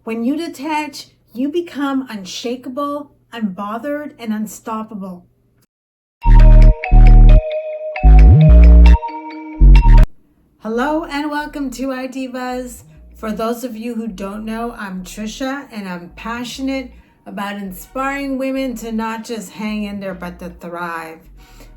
When you detach, you become unshakable, unbothered, and unstoppable. Hello and welcome to Divas. For those of you who don't know, I'm Tricia and I'm passionate about inspiring women to not just hang in there but to thrive.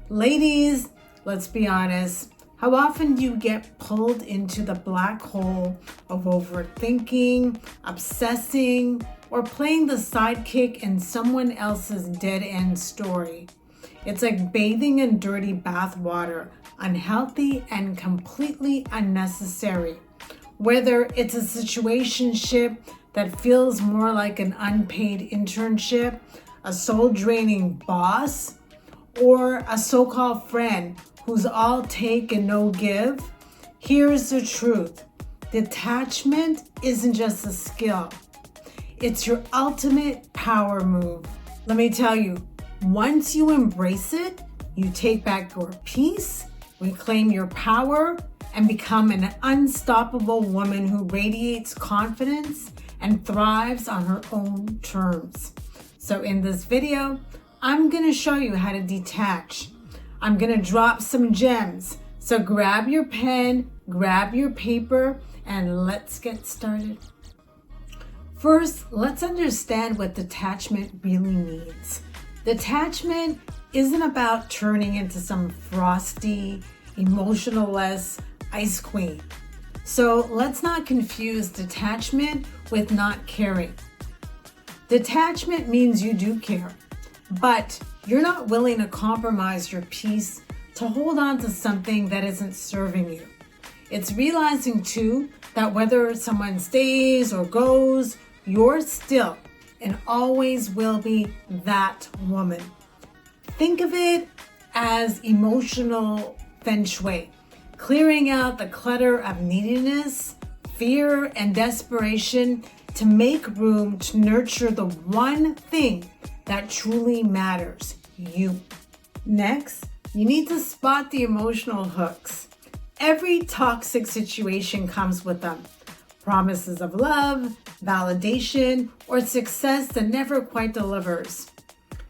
Ladies, let's be honest. How often do you get pulled into the black hole of overthinking, obsessing, or playing the sidekick in someone else's dead-end story? It's like bathing in dirty bath water, unhealthy and completely unnecessary. Whether it's a situationship that feels more like an unpaid internship, a soul-draining boss, or a so-called friend who's all take and no give, here's the truth. Detachment isn't just a skill. It's your ultimate power move. Let me tell you, once you embrace it, you take back your peace, reclaim your power, and become an unstoppable woman who radiates confidence and thrives on her own terms. So in this video, I'm going to show you how to detach. I'm going to drop some gems. So grab your pen, grab your paper, and let's get started. First, let's understand what detachment really means. Detachment isn't about turning into some frosty, emotionless ice queen. So let's not confuse detachment with not caring. Detachment means you do care, but you're not willing to compromise your peace to hold on to something that isn't serving you. It's realizing too that whether someone stays or goes, you're still and always will be that woman. Think of it as emotional feng shui, clearing out the clutter of neediness, fear, and desperation to make room to nurture the one thing that truly matters, you. Next, you need to spot the emotional hooks. Every toxic situation comes with them. Promises of love, validation, or success that never quite delivers.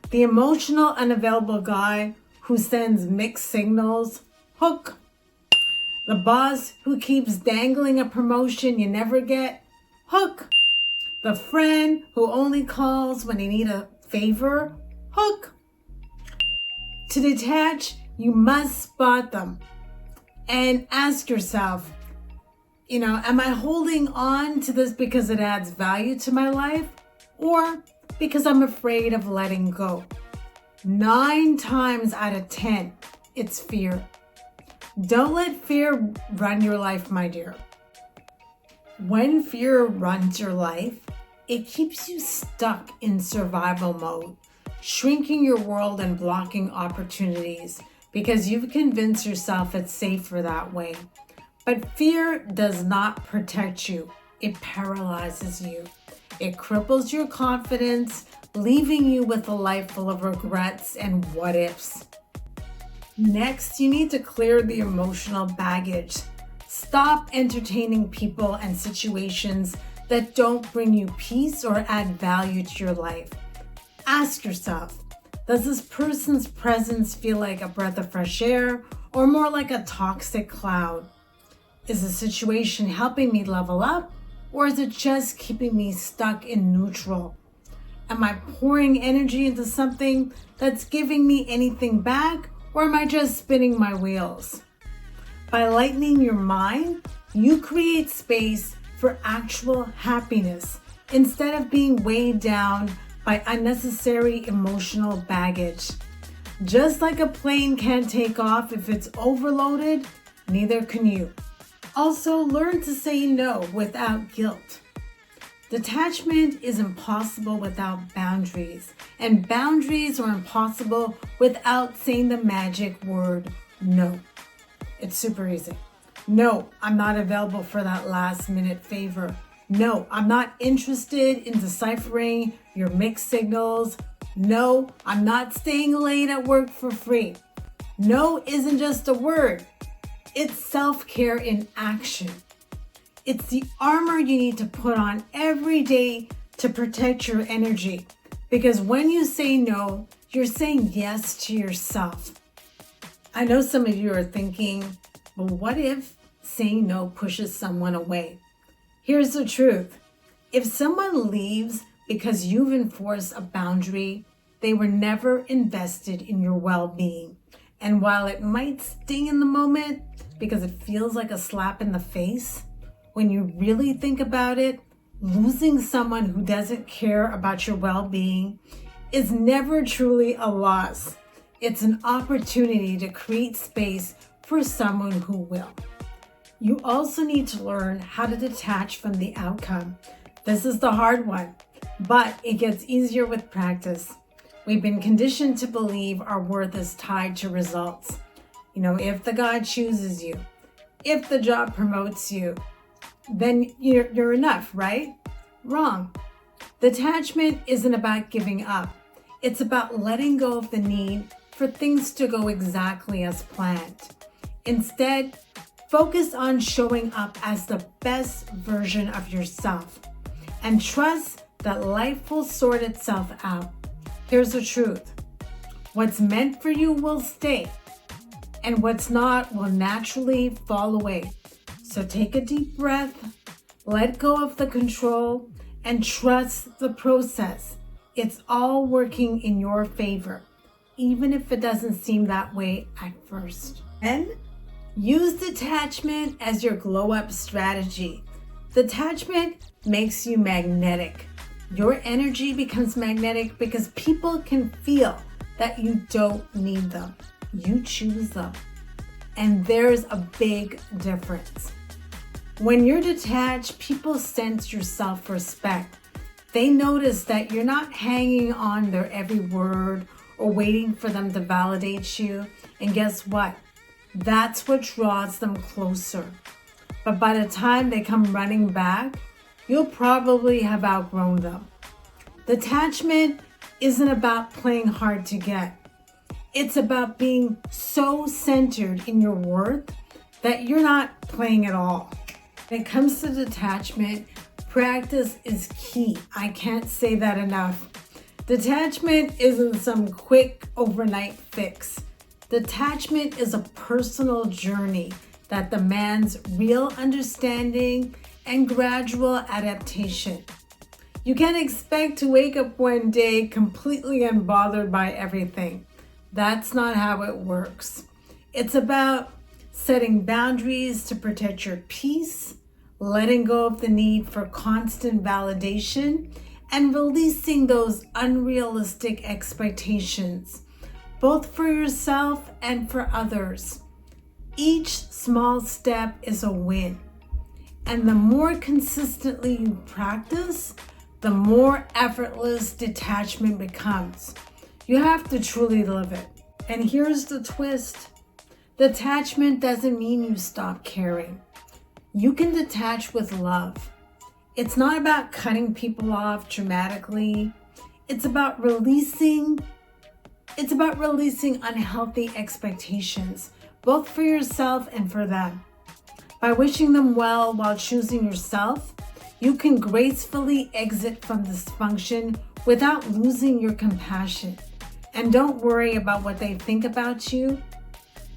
The emotional unavailable guy who sends mixed signals, hook. The boss who keeps dangling a promotion you never get, hook. The friend who only calls when they need a favor, hook. To detach, you must spot them and ask yourself, am I holding on to this because it adds value to my life or because I'm afraid of letting go? 9 times out of 10, it's fear. Don't let fear run your life, my dear. When fear runs your life, it keeps you stuck in survival mode, shrinking your world and blocking opportunities because you've convinced yourself it's safer that way. But fear does not protect you. It paralyzes you. It cripples your confidence, leaving you with a life full of regrets and what ifs. Next, you need to clear the emotional baggage. Stop entertaining people and situations that don't bring you peace or add value to your life. Ask yourself, does this person's presence feel like a breath of fresh air or more like a toxic cloud? Is the situation helping me level up or is it just keeping me stuck in neutral? Am I pouring energy into something that's giving me anything back or am I just spinning my wheels? By lightening your mind, you create space for actual happiness instead of being weighed down by unnecessary emotional baggage. Just like a plane can't take off if it's overloaded, neither can you. Also, learn to say no without guilt. Detachment is impossible without boundaries, and boundaries are impossible without saying the magic word no. It's super easy. No, I'm not available for that last minute favor. No, I'm not interested in deciphering your mixed signals. No, I'm not staying late at work for free. No isn't just a word. It's self-care in action. It's the armor you need to put on every day to protect your energy. Because when you say no, you're saying yes to yourself. I know some of you are thinking, well, what if saying no pushes someone away? Here's the truth. If someone leaves because you've enforced a boundary, they were never invested in your well-being. And while it might sting in the moment because it feels like a slap in the face, when you really think about it, losing someone who doesn't care about your well-being is never truly a loss. It's an opportunity to create space for someone who will. You also need to learn how to detach from the outcome. This is the hard one, but it gets easier with practice. We've been conditioned to believe our worth is tied to results. If the guy chooses you, if the job promotes you, then you're enough, right? Wrong. Detachment isn't about giving up. It's about letting go of the need for things to go exactly as planned. Instead, focus on showing up as the best version of yourself and trust that life will sort itself out. Here's the truth. What's meant for you will stay, and what's not will naturally fall away. So take a deep breath, let go of the control, and trust the process. It's all working in your favor, even if it doesn't seem that way at first. And use detachment as your glow-up strategy. Detachment makes you magnetic. Your energy becomes magnetic because people can feel that you don't need them. You choose them. And there's a big difference. When you're detached, people sense your self-respect. They notice that you're not hanging on their every word or waiting for them to validate you. And guess what? That's what draws them closer. But by the time they come running back, you'll probably have outgrown them. Detachment isn't about playing hard to get. It's about being so centered in your worth that you're not playing at all. When it comes to detachment, practice is key. I can't say that enough. Detachment isn't some quick overnight fix. Detachment is a personal journey that demands real understanding and gradual adaptation. You can't expect to wake up one day completely unbothered by everything. That's not how it works. It's about setting boundaries to protect your peace, letting go of the need for constant validation, and releasing those unrealistic expectations, both for yourself and for others. Each small step is a win. And the more consistently you practice, the more effortless detachment becomes. You have to truly live it. And here's the twist. Detachment doesn't mean you stop caring. You can detach with love. It's not about cutting people off dramatically. It's about releasing unhealthy expectations, both for yourself and for them. By wishing them well while choosing yourself, you can gracefully exit from dysfunction without losing your compassion. And don't worry about what they think about you.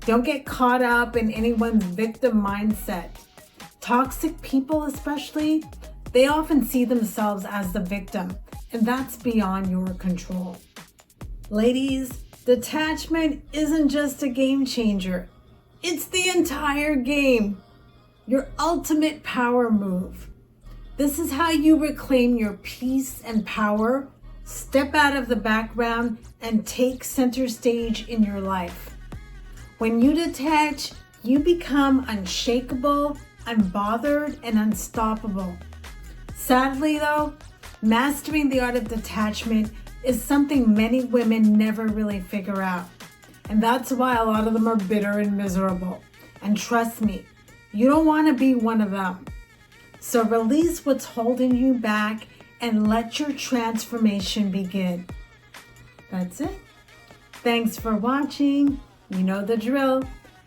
Don't get caught up in anyone's victim mindset. Toxic people especially, they often see themselves as the victim, and that's beyond your control. Ladies, detachment isn't just a game changer. It's the entire game. Your ultimate power move. This is how you reclaim your peace and power, step out of the background, and take center stage in your life. When you detach, you become unshakable, unbothered, and unstoppable. Sadly though, mastering the art of detachment is something many women never really figure out. And that's why a lot of them are bitter and miserable. And trust me, you don't want to be one of them. So release what's holding you back and let your transformation begin. That's it. Thanks for watching. You know the drill.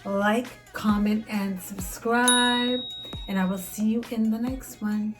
Like, comment, and subscribe. And I will see you in the next one.